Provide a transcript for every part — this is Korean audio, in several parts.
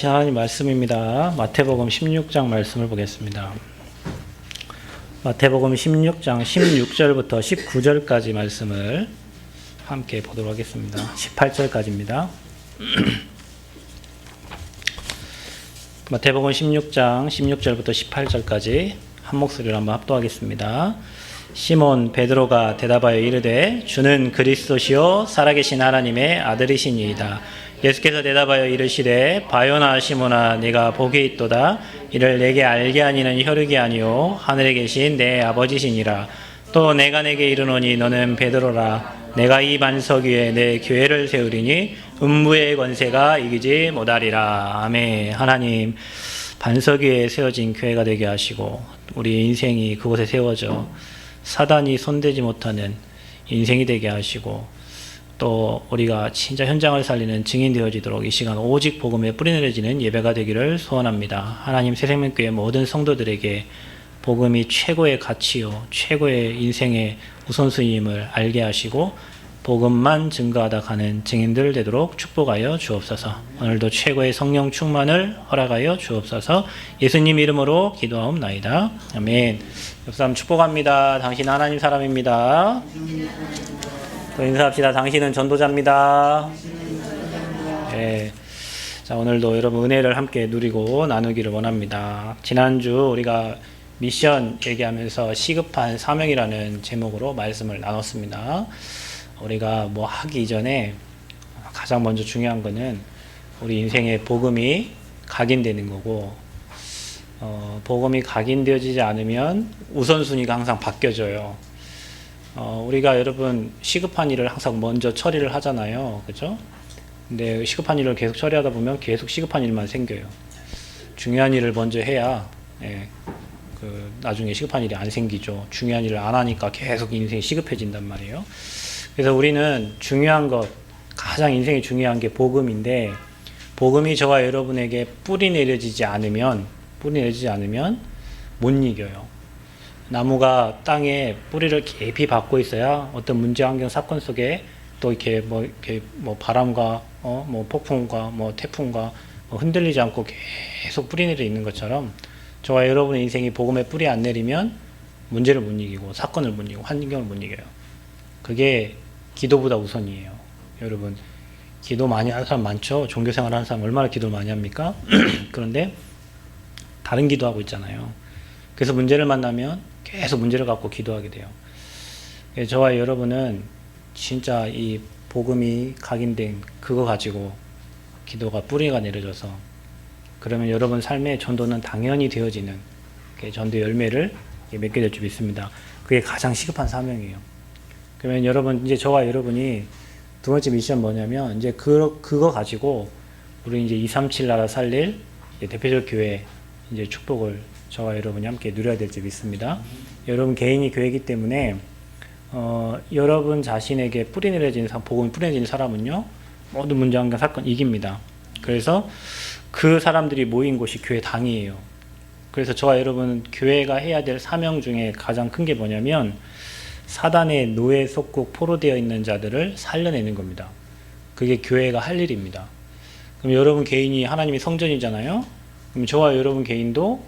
하나님 말씀입니다. 마태복음 16장 말씀을 보겠습니다. 마태복음 16장 16절부터 19절까지 말씀을 함께 보도록 하겠습니다. 18절까지입니다. 마태복음 16장 16절부터 18절까지 한 목소리로 한번 합독하겠습니다. 시몬 베드로가 대답하여 이르되 주는 그리스도시요 살아계신 하나님의 아들이시니이다. 예수께서 대답하여 이르시되 바요나 시몬아 네가 복이 있도다. 이를 내게 알게 하니는 혈육이 아니요 하늘에 계신 내 아버지시니라. 또 내가 내게 이르노니 너는 베드로라. 내가 이 반석 위에 내 교회를 세우리니 음부의 권세가 이기지 못하리라. 아멘. 하나님 반석 위에 세워진 교회가 되게 하시고 우리 인생이 그곳에 세워져 사단이 손대지 못하는 인생이 되게 하시고 또 우리가 진짜 현장을 살리는 증인 되어지도록 이 시간 오직 복음에 뿌리내려지는 예배가 되기를 소원합니다. 하나님 새생명교회 모든 성도들에게 복음이 최고의 가치요 최고의 인생의 우선순위임을 알게 하시고 복음만 증거하다 가는 증인들 되도록 축복하여 주옵소서. 오늘도 최고의 성령 충만을 허락하여 주옵소서. 예수님 이름으로 기도하옵나이다. 아멘. 옆 사람 축복합니다. 당신 하나님 사람입니다. 또 인사합시다. 당신은 전도자입니다. 네. 자, 오늘도 여러분 은혜를 함께 누리고 나누기를 원합니다. 지난주 우리가 미션 얘기하면서 시급한 사명이라는 제목으로 말씀을 나눴습니다. 우리가 뭐 하기 이전에 가장 먼저 중요한 거는 우리 인생의 복음이 각인되는 거고, 복음이 각인되어지지 않으면 우선순위가 항상 바뀌어져요. 우리가 여러분 시급한 일을 항상 먼저 처리를 하잖아요. 그죠? 근데 시급한 일을 계속 처리하다 보면 계속 시급한 일만 생겨요. 중요한 일을 먼저 해야 나중에 시급한 일이 안 생기죠. 중요한 일을 안 하니까 계속 인생이 시급해진단 말이에요. 그래서 우리는 중요한 것, 가장 인생이 중요한 게 복음인데, 복음이 저와 여러분에게 뿌리 내려지지 않으면 못 이겨요. 나무가 땅에 뿌리를 깊이 박고 있어야 어떤 문제 환경 사건 속에 또 이렇게 바람과 폭풍과 태풍과 흔들리지 않고 계속 뿌리 내려 있는 것처럼 저와 여러분의 인생이 복음에 뿌리 안 내리면 문제를 못 이기고 사건을 못 이기고 환경을 못 이겨요. 그게 기도보다 우선이에요. 여러분 기도 많이 하는 사람 많죠? 종교생활 하는 사람 얼마나 기도를 많이 합니까? 그런데 다른 기도하고 있잖아요. 그래서 문제를 만나면 계속 문제를 갖고 기도하게 돼요. 저와 여러분은 진짜 이 복음이 각인된 그거 가지고 기도가 뿌리가 내려져서 그러면 여러분 삶의 전도는 당연히 되어지는 전도 열매를 맺게 될 줄 믿습니다. 그게 가장 시급한 사명이에요. 그러면 여러분 이제 저와 여러분이 두 번째 미션 뭐냐면 이제 그거 가지고 우리 이제 237 나라 살릴 대표적 교회 이제 축복을 저와 여러분이 함께 누려야 될 줄 믿습니다. 여러분 개인이 교회이기 때문에 여러분 자신에게 뿌리 내려지는 복음이 뿌리 내려지는 사람은요 모든 문제 환경 사건 이깁니다. 그래서 그 사람들이 모인 곳이 교회 당이에요. 그래서 저와 여러분은 교회가 해야 될 사명 중에 가장 큰 게 뭐냐면 사단의 노예 속국 포로되어 있는 자들을 살려내는 겁니다. 그게 교회가 할 일입니다. 그럼 여러분 개인이 하나님의 성전이잖아요. 그럼 저와 여러분 개인도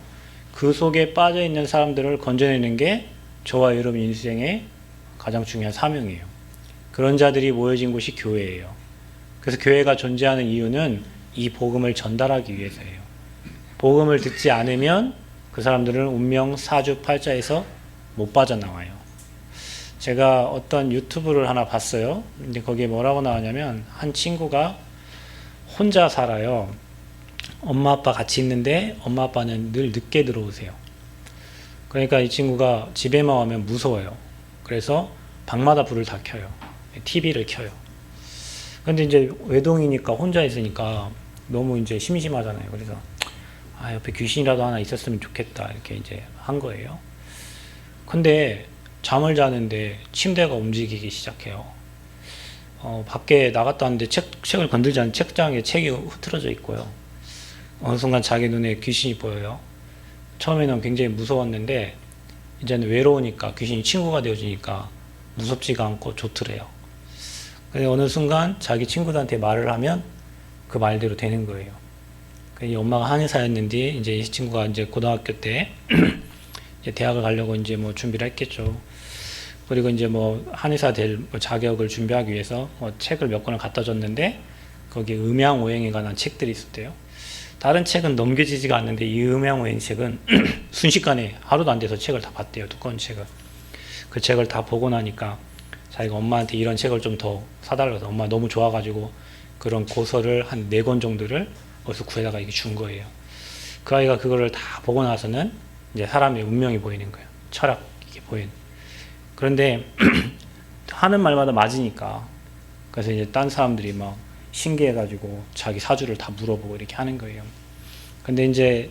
그 속에 빠져 있는 사람들을 건져내는 게 저와 여러분 인생의 가장 중요한 사명이에요. 그런 자들이 모여진 곳이 교회예요. 그래서 교회가 존재하는 이유는 이 복음을 전달하기 위해서예요. 복음을 듣지 않으면 그 사람들은 운명 사주팔자에서 못 빠져나와요. 제가 어떤 유튜브를 하나 봤어요. 근데 거기에 뭐라고 나오냐면 한 친구가 혼자 살아요. 엄마 아빠 같이 있는데 엄마 아빠는 늘 늦게 들어오세요. 그러니까 이 친구가 집에만 오면 무서워요. 그래서 방마다 불을 다 켜요. TV를 켜요. 근데 이제 외동이니까 혼자 있으니까 너무 이제 심심하잖아요. 그래서 옆에 귀신이라도 하나 있었으면 좋겠다 이렇게 이제 한 거예요. 근데 잠을 자는데 침대가 움직이기 시작해요. 밖에 나갔다 왔는데 책을 건들지 않는 책장에 책이 흐트러져 있고요. 어느 순간 자기 눈에 귀신이 보여요. 처음에는 굉장히 무서웠는데 이제는 외로우니까 귀신이 친구가 되어지니까 무섭지가 않고 좋더래요. 근데 어느 순간 자기 친구들한테 말을 하면 그 말대로 되는 거예요. 이 엄마가 한의사였는데 이제 이 친구가 이제 고등학교 때 이제 대학을 가려고 이제 뭐 준비를 했겠죠. 그리고 이제 뭐 한의사 될 뭐 자격을 준비하기 위해서 뭐 책을 몇 권을 갖다 줬는데 거기에 음양오행에 관한 책들이 있었대요. 다른 책은 넘겨지지가 않는데 이 음양오행 책은 순식간에 하루도 안 돼서 책을 다 봤대요. 두꺼운 책을. 그 책을 다 보고 나니까 자기가 엄마한테 이런 책을 좀 더 사달라고 해서 엄마 너무 좋아가지고 그런 고서를 한 4권 정도를 어디서 구해다가 이게 준 거예요. 그 아이가 그거를 다 보고 나서는 이제 사람의 운명이 보이는 거예요. 철학 이게 보이는. 그런데 하는 말마다 맞으니까 그래서 이제 딴 사람들이 막 신기해가지고 자기 사주를 다 물어보고 이렇게 하는 거예요. 근데 이제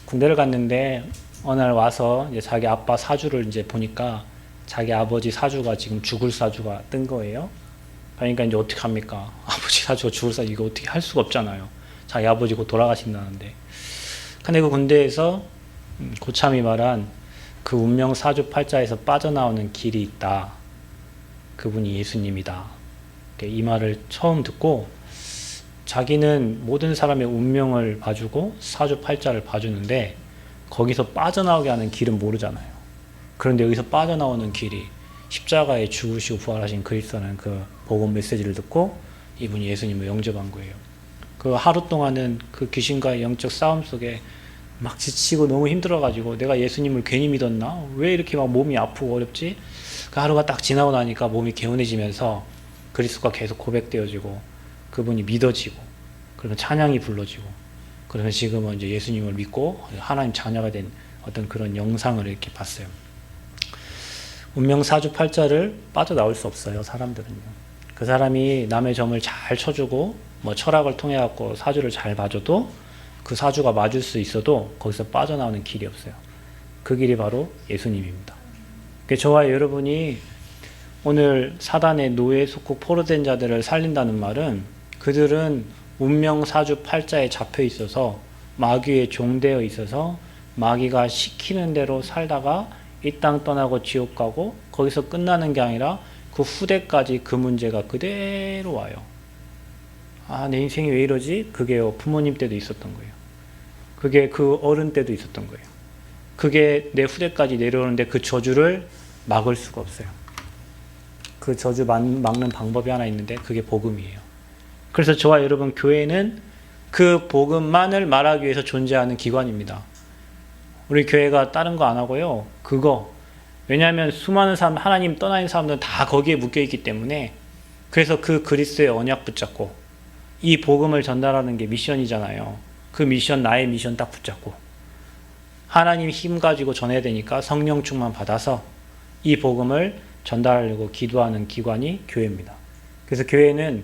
군대를 갔는데 어느 날 와서 이제 자기 아빠 사주를 이제 보니까 자기 아버지 사주가 지금 죽을 사주가 뜬 거예요. 그러니까 이제 어떻게 합니까? 아버지 사주가 죽을 사주 이거 어떻게 할 수가 없잖아요. 자기 아버지 곧 돌아가신다는데. 근데 그 군대에서 고참이 말한 그 운명 사주 팔자에서 빠져나오는 길이 있다. 그분이 예수님이다. 이 말을 처음 듣고 자기는 모든 사람의 운명을 봐주고 사주 팔자를 봐주는데 거기서 빠져나오게 하는 길은 모르잖아요. 그런데 여기서 빠져나오는 길이 십자가에 죽으시고 부활하신 그리스도라는 그 복음 메시지를 듣고 이분이 예수님을 영접한 거예요. 그 하루 동안은 그 귀신과의 영적 싸움 속에 막 지치고 너무 힘들어가지고 내가 예수님을 괜히 믿었나? 왜 이렇게 막 몸이 아프고 어렵지? 그 하루가 딱 지나고 나니까 몸이 개운해지면서 그리스도가 계속 고백되어지고 그분이 믿어지고 그러면 찬양이 불러지고 그러면 지금은 이제 예수님을 믿고 하나님 자녀가 된 어떤 그런 영상을 이렇게 봤어요. 운명 사주 팔자를 빠져나올 수 없어요. 사람들은요. 그 사람이 남의 점을 잘 쳐주고 뭐 철학을 통해 갖고 사주를 잘 봐줘도 그 사주가 맞을 수 있어도 거기서 빠져나오는 길이 없어요. 그 길이 바로 예수님입니다. 저와 여러분이 오늘 사단의 노예 속국 포로된 자들을 살린다는 말은 그들은 운명 사주 팔자에 잡혀 있어서 마귀의 종되어 있어서 마귀가 시키는 대로 살다가 이 땅 떠나고 지옥 가고 거기서 끝나는 게 아니라 그 후대까지 그 문제가 그대로 와요. 아, 내 인생이 왜 이러지? 그게요, 부모님 때도 있었던 거예요. 그게 그 어른 때도 있었던 거예요. 그게 내 후대까지 내려오는데 그 저주를 막을 수가 없어요. 그 저주 막는 방법이 하나 있는데 그게 복음이에요. 그래서 저와 여러분 교회는 그 복음만을 말하기 위해서 존재하는 기관입니다. 우리 교회가 다른 거 안 하고요. 그거. 왜냐하면 수많은 사람, 하나님 떠나 있는 사람들은 다 거기에 묶여 있기 때문에 그래서 그 그리스도의 언약 붙잡고 이 복음을 전달하는 게 미션이잖아요. 그 미션, 나의 미션 딱 붙잡고 하나님 힘 가지고 전해야 되니까 성령 충만 받아서 이 복음을 전달하려고 기도하는 기관이 교회입니다. 그래서 교회는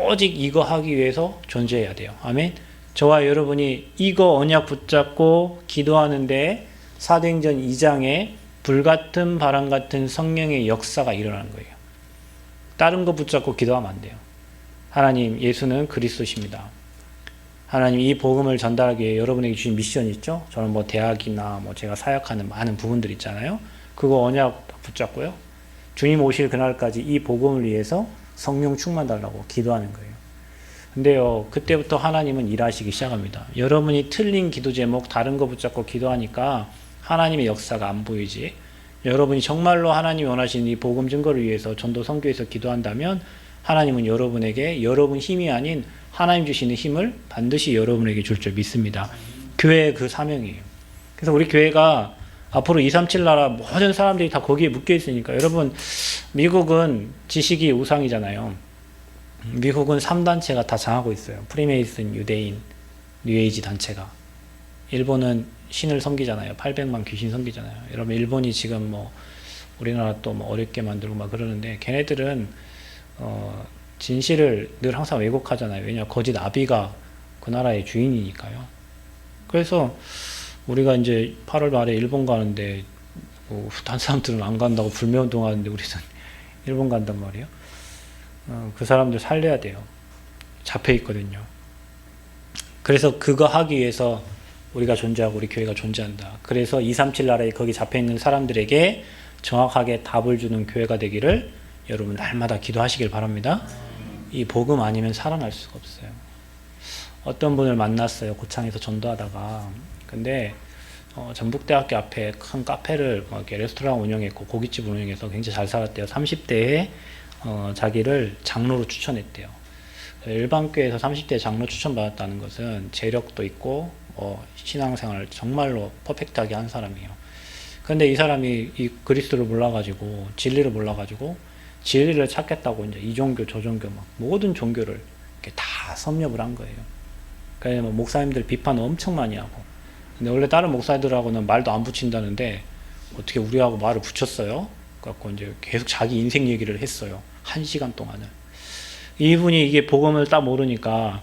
오직 이거 하기 위해서 존재해야 돼요. 아멘. 저와 여러분이 이거 언약 붙잡고 기도하는데 사도행전 2장에 불같은 바람 같은 성령의 역사가 일어나는 거예요. 다른 거 붙잡고 기도하면 안 돼요. 하나님, 예수는 그리스도십니다. 하나님, 이 복음을 전달하기 위해 여러분에게 주신 미션이 있죠? 저는 뭐 대학이나 뭐 제가 사역하는 많은 부분들 있잖아요. 그거 언약 붙잡고요. 주님 오실 그날까지 이 복음을 위해서 성령 충만 달라고 기도하는 거예요. 근데요, 그때부터 하나님은 일하시기 시작합니다. 여러분이 틀린 기도 제목, 다른 거 붙잡고 기도하니까 하나님의 역사가 안 보이지. 여러분이 정말로 하나님이 원하시는 이 복음 증거를 위해서 전도 선교에서 기도한다면 하나님은 여러분에게 여러분 힘이 아닌 하나님 주시는 힘을 반드시 여러분에게 줄 줄 믿습니다. 교회의 그 사명이에요. 그래서 우리 교회가 앞으로 237 나라 모든 사람들이 다 거기에 묶여 있으니까 여러분, 미국은 지식이 우상이잖아요. 미국은 3단체가 다 장하고 있어요. 프리메이슨, 유대인, 뉴에이지 단체가. 일본은 신을 섬기잖아요. 800만 귀신 섬기잖아요. 여러분, 일본이 지금 뭐 우리나라 또 뭐 어렵게 만들고 막 그러는데 걔네들은 진실을 늘 항상 왜곡하잖아요. 왜냐, 거짓 아비가 그 나라의 주인이니까요. 그래서 우리가 이제 8월 말에 일본 가는데 뭐 다른 사람들은 안 간다고 불매운동 하는데 우리는 일본 간단 말이에요. 그 사람들 살려야 돼요. 잡혀 있거든요. 그래서 그거 하기 위해서 우리가 존재하고 우리 교회가 존재한다. 그래서 237 나라에 거기 잡혀 있는 사람들에게 정확하게 답을 주는 교회가 되기를 여러분 날마다 기도하시길 바랍니다. 이 복음 아니면 살아날 수가 없어요. 어떤 분을 만났어요. 고창에서 전도하다가. 근데 전북대학교 앞에 큰 카페를 이렇게 레스토랑 운영했고 고깃집 운영해서 굉장히 잘 살았대요. 30대에 자기를 장로로 추천했대요. 일반 교회에서 30대 장로 추천받았다는 것은 재력도 있고 신앙생활을 정말로 퍼펙트하게 한 사람이에요. 근데 이 사람이 이 그리스도를 몰라가지고 진리를 몰라가지고 진리를 찾겠다고 이제 이 종교 저 종교 막 모든 종교를 이렇게 다 섭렵을 한 거예요. 그래서 목사님들 비판 엄청 많이 하고. 근데 원래 다른 목사들하고는 말도 안 붙인다는데 어떻게 우리하고 말을 붙였어요? 그래갖고 이제 계속 자기 인생 얘기를 했어요. 1시간 동안을. 이분이 이게 복음을 딱 모르니까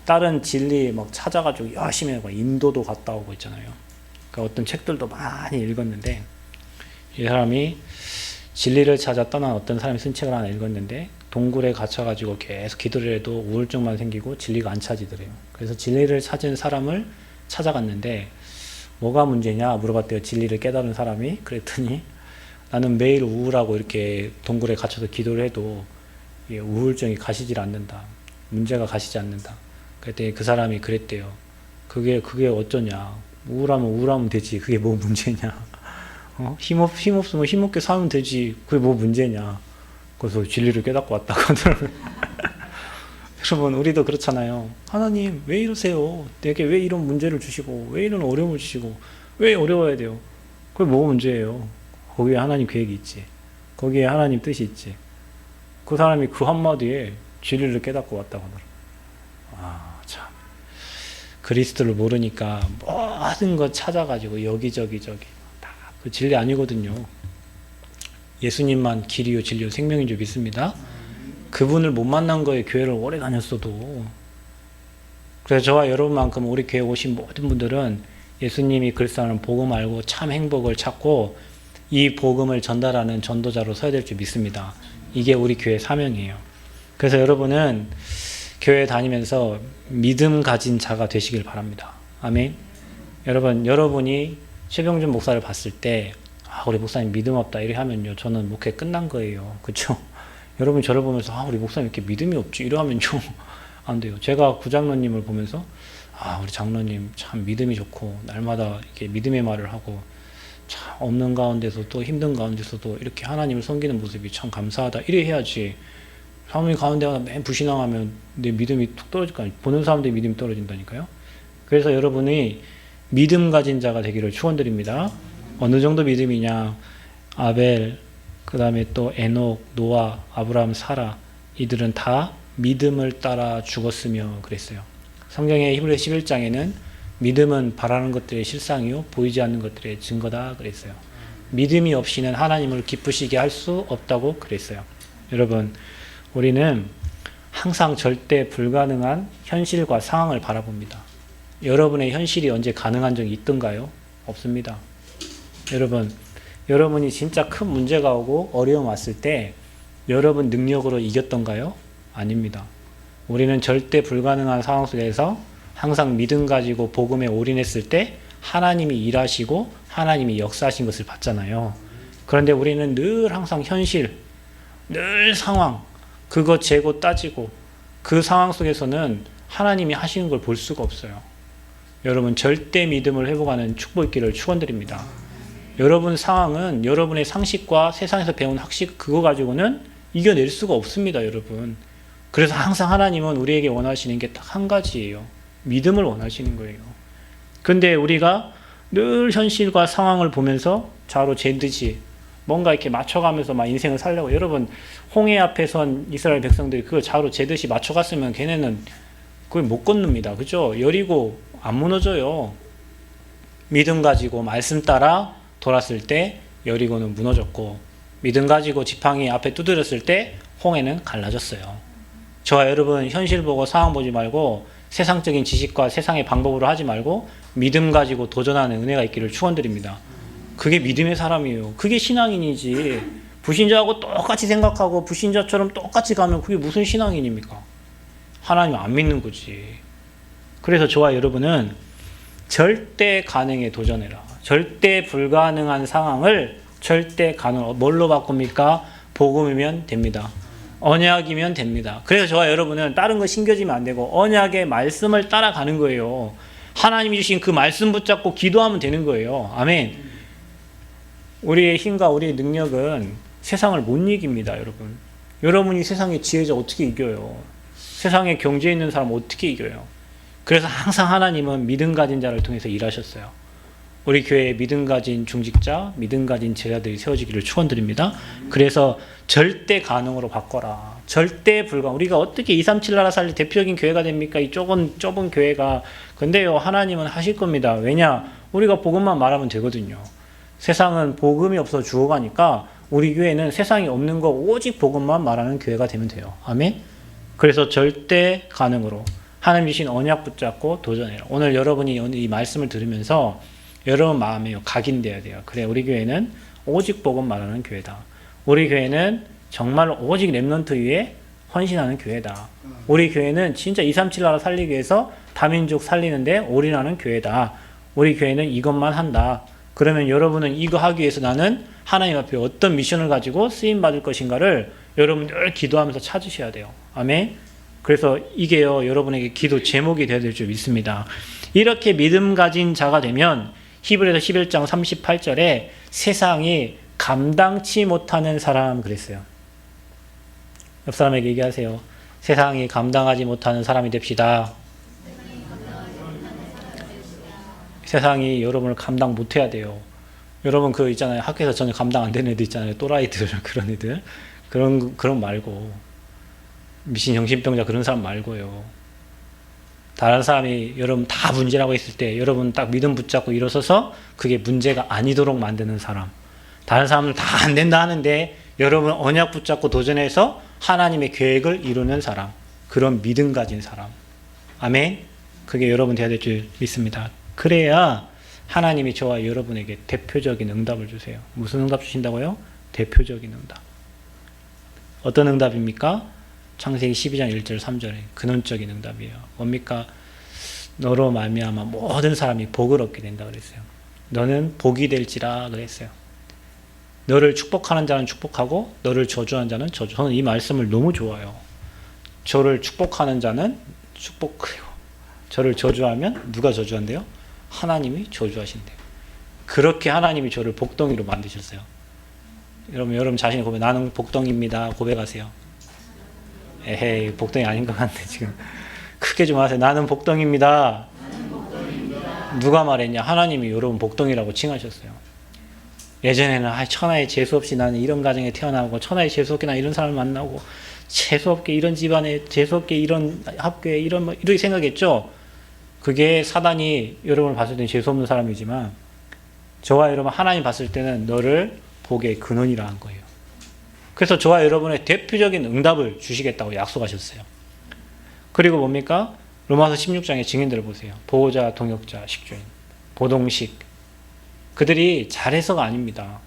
다른 진리 막 찾아가지고 열심히 하고 인도도 갔다 오고 있잖아요. 그러니까 어떤 책들도 많이 읽었는데 이 사람이 진리를 찾아 떠난 어떤 사람이 쓴 책을 하나 읽었는데 동굴에 갇혀가지고 계속 기도를 해도 우울증만 생기고 진리가 안 찾이더래요. 그래서 진리를 찾은 사람을 찾아갔는데 뭐가 문제냐 물어봤대요. 진리를 깨달은 사람이. 그랬더니 나는 매일 우울하고 이렇게 동굴에 갇혀서 기도를 해도 우울증이 가시질 않는다. 문제가 가시지 않는다. 그랬더니 그 사람이 그랬대요. 그게 어쩌냐. 우울하면 되지. 그게 뭐 문제냐. 힘없으면 힘없게 살면 되지. 그게 뭐 문제냐. 그래서 진리를 깨닫고 왔다고 하더라고요. 여러분, 우리도 그렇잖아요. 하나님, 왜 이러세요? 내게 왜 이런 문제를 주시고, 왜 이런 어려움을 주시고, 왜 어려워야 돼요? 그게 뭐 문제예요? 거기에 하나님 계획이 있지. 거기에 하나님 뜻이 있지. 그 사람이 그 한마디에 진리를 깨닫고 왔다고 하더라고요. 참. 그리스도를 모르니까 모든 것 찾아가지고 여기저기 다 그 진리 아니거든요. 예수님만 길이요 진리요 생명인 줄 믿습니다. 그분을 못 만난 거에 교회를 오래 다녔어도. 그래서 저와 여러분만큼 우리 교회 오신 모든 분들은 예수님이 글쓰는 복음 알고 참 행복을 찾고 이 복음을 전달하는 전도자로 서야 될 줄 믿습니다. 이게 우리 교회 사명이에요. 그래서 여러분은 교회 다니면서 믿음 가진 자가 되시길 바랍니다. 아멘. 여러분이 최병준 목사를 봤을 때 우리 목사님 믿음 없다 이렇게 하면요, 저는 목회 끝난 거예요. 그렇죠? 여러분이 저를 보면서 우리 목사님 이렇게 믿음이 없지 이러 하면요 안 돼요. 제가 구장로님을 보면서 우리 장로님 참 믿음이 좋고 날마다 이렇게 믿음의 말을 하고 참 없는 가운데서도 힘든 가운데서도 이렇게 하나님을 섬기는 모습이 참 감사하다 이래 해야지. 사람이 가운데 하나 맨 불신앙하면 내 믿음이 툭 떨어질 거 아니에요. 보는 사람들의 믿음이 떨어진다니까요. 그래서 여러분이 믿음 가진 자가 되기를 축원드립니다. 어느 정도 믿음이냐. 아벨, 그 다음에 또 에녹, 노아, 아브라함, 사라 이들은 다 믿음을 따라 죽었으며 그랬어요. 성경의 히브리서 11장에는 믿음은 바라는 것들의 실상이요 보이지 않는 것들의 증거다 그랬어요. 믿음이 없이는 하나님을 기쁘시게 할 수 없다고 그랬어요. 여러분, 우리는 항상 절대 불가능한 현실과 상황을 바라봅니다. 여러분의 현실이 언제 가능한 적이 있던가요? 없습니다. 여러분이 진짜 큰 문제가 오고 어려움 왔을 때 여러분 능력으로 이겼던가요? 아닙니다. 우리는 절대 불가능한 상황 속에서 항상 믿음 가지고 복음에 올인했을 때 하나님이 일하시고 하나님이 역사하신 것을 봤잖아요. 그런데 우리는 늘 항상 현실, 늘 상황, 그거 재고 따지고 그 상황 속에서는 하나님이 하시는 걸 볼 수가 없어요. 여러분, 절대 믿음을 회복하는 축복 있기를 축원드립니다. 여러분 상황은 여러분의 상식과 세상에서 배운 학식 그거 가지고는 이겨낼 수가 없습니다, 여러분. 그래서 항상 하나님은 우리에게 원하시는 게 딱 한 가지예요. 믿음을 원하시는 거예요. 근데 우리가 늘 현실과 상황을 보면서 좌로 재듯이 뭔가 이렇게 맞춰가면서 막 인생을 살려고. 여러분, 홍해 앞에 선 이스라엘 백성들이 그걸 좌로 재듯이 맞춰갔으면 걔네는 그걸 못 건넙니다. 그죠? 여리고 안 무너져요. 믿음 가지고 말씀 따라 돌았을 때 여리고는 무너졌고, 믿음 가지고 지팡이 앞에 두드렸을 때 홍해는 갈라졌어요. 저와 여러분, 현실 보고 상황 보지 말고 세상적인 지식과 세상의 방법으로 하지 말고 믿음 가지고 도전하는 은혜가 있기를 축원드립니다. 그게 믿음의 사람이에요. 그게 신앙인이지. 불신자하고 똑같이 생각하고 불신자처럼 똑같이 가면 그게 무슨 신앙인입니까? 하나님 안 믿는 거지. 그래서 저와 여러분은 절대 가능에 도전해라. 절대 불가능한 상황을 절대 가능. 뭘로 바꿉니까? 복음이면 됩니다. 언약이면 됩니다. 그래서 저와 여러분은 다른 거 신겨지면 안 되고 언약의 말씀을 따라가는 거예요. 하나님이 주신 그 말씀 붙잡고 기도하면 되는 거예요. 아멘. 우리의 힘과 우리의 능력은 세상을 못 이깁니다, 여러분. 여러분이 세상의 지혜자 어떻게 이겨요? 세상에 경제 있는 사람 어떻게 이겨요? 그래서 항상 하나님은 믿음 가진 자를 통해서 일하셨어요. 우리 교회에 믿음 가진 중직자, 믿음 가진 제자들이 세워지기를 축원드립니다. 그래서 절대 가능으로 바꿔라. 절대 불가. 우리가 어떻게 237 나라 살리 대표적인 교회가 됩니까? 이 좁은 교회가. 근데요, 하나님은 하실 겁니다. 왜냐? 우리가 복음만 말하면 되거든요. 세상은 복음이 없어 죽어가니까 우리 교회는 세상이 없는 거 오직 복음만 말하는 교회가 되면 돼요. 아멘? 그래서 절대 가능으로 하나님 주신 언약 붙잡고 도전해라. 오늘 여러분이 이 말씀을 들으면서 여러분 마음에 각인돼야 돼요. 그래, 우리 교회는 오직 복음 말하는 교회다. 우리 교회는 정말 오직 렘넌트 위에 헌신하는 교회다. 우리 교회는 진짜 237 나라 살리기 위해서 다민족 살리는데 올인하는 교회다. 우리 교회는 이것만 한다. 그러면 여러분은 이거 하기 위해서 나는 하나님 앞에 어떤 미션을 가지고 쓰임받을 것인가를 여러분 늘 기도하면서 찾으셔야 돼요. 아멘. 그래서 이게요, 여러분에게 기도 제목이 되어야 될 줄 믿습니다. 이렇게 믿음 가진 자가 되면 히브리서 11장 38절에 세상이 감당치 못하는 사람 그랬어요. 옆 사람에게 얘기하세요. 세상이 감당하지 못하는 사람이 됩시다. 세상이 여러분을 감당 못해야 돼요. 여러분 그 있잖아요. 학교에서 전혀 감당 안 되는 애들 있잖아요. 또라이들 그런 애들. 그런 말고 미신 정신병자 그런 사람 말고요. 다른 사람이 여러분 다 문제라고 했을 때 여러분 딱 믿음 붙잡고 일어서서 그게 문제가 아니도록 만드는 사람. 다른 사람들 다 안 된다 하는데 여러분 언약 붙잡고 도전해서 하나님의 계획을 이루는 사람. 그런 믿음 가진 사람. 아멘. 그게 여러분 돼야 될 줄 믿습니다. 그래야 하나님이 저와 여러분에게 대표적인 응답을 주세요. 무슨 응답 주신다고요? 대표적인 응답. 어떤 응답입니까? 창세기 12장 1절 3절에 근원적인 응답이에요. 뭡니까? 너로 말미암아 모든 사람이 복을 얻게 된다 그랬어요. 너는 복이 될지라 그랬어요. 너를 축복하는 자는 축복하고 너를 저주하는 자는 저주. 저는 이 말씀을 너무 좋아요. 저를 축복하는 자는 축복해요. 저를 저주하면 누가 저주한대요? 하나님이 저주하신대요. 그렇게 하나님이 저를 복덩이로 만드셨어요. 여러분 자신이 고백, 나는 복덩이입니다. 고백하세요. 에헤이, 복덩이 아닌 것 같네, 지금. 크게 좀 하세요. 나는 복덩이입니다. 누가 말했냐? 하나님이 여러분 복덩이라고 칭하셨어요. 예전에는 천하의 재수없이 나는 이런 가정에 태어나고 천하의 재수없게 나 이런 사람을 만나고 재수없게 이런 집안에 재수없게 이런 학교에 이렇게 생각했죠. 그게 사단이 여러분을 봤을 때는 재수없는 사람이지만 저와 여러분 하나님 봤을 때는 너를 복의 근원이라 한 거예요. 그래서 저와 여러분의 대표적인 응답을 주시겠다고 약속하셨어요. 그리고 뭡니까? 로마서 16장의 증인들을 보세요. 보호자, 동역자, 식주인, 보동식. 그들이 잘해서가 아닙니다.